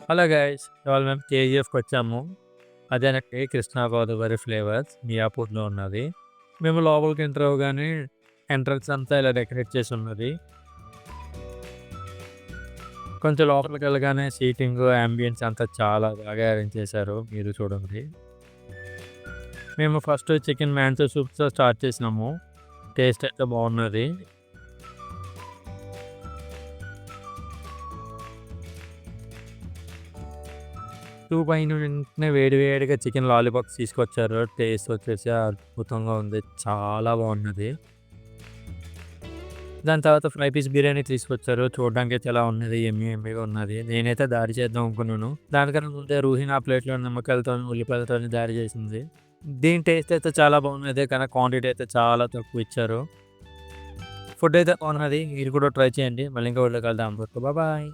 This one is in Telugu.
Hello guys! ఇవాళ మేము కేజీఎఫ్‌కి వచ్చాము. అదేనండి కృష్ణా గోదావరి ఫ్లేవర్స్ మియాపూర్‌లో ఉన్నది. మేము లోపలికి ఎంటర్ అవ్వగానే ఎంట్రన్స్ అంతా ఇలా డెకరేట్ చేసి ఉన్నది. కొంచెం లోపలికెళ్ళగానే సీటింగు, యాంబియన్స్ అంతా చాలా బాగా అరేంజ్ చేశారు. మీరు చూడండి. మేము ఫస్ట్ చికెన్ మ్యాంతో సూప్‌తో స్టార్ట్ చేసినాము. టేస్ట్ అయితే బాగున్నది. సూప్ అయిన వెంటనే వేడి వేడిగా చికెన్ లాలీపాప్స్ తీసుకొచ్చారు. టేస్ట్ వచ్చేసి అద్భుతంగా ఉంది. చాలా బాగున్నది. దాని తర్వాత ఫ్రై పీస్ బిర్యానీ తీసుకొచ్చారు. చూడడానికైతే ఎలా ఉన్నది. యమ్మీగా ఉన్నది. నేనైతే దారి చేద్దాం అనుకున్నాను. దానికన్నా ముందే రూహి నా ప్లేట్‌లో నిమ్మకాయలతోని, ఉల్లిపాయలతోని దారి చేసింది. దీని టేస్ట్ అయితే చాలా బాగున్నది. కానీ క్వాంటిటీ అయితే చాలా తక్కువ ఇచ్చారు. ఫుడ్ అయితే బాగున్నది. మీరు కూడా ట్రై చేయండి. మళ్ళీ ఇంకో వీడియోలో కలుద్దాం. బాయ్.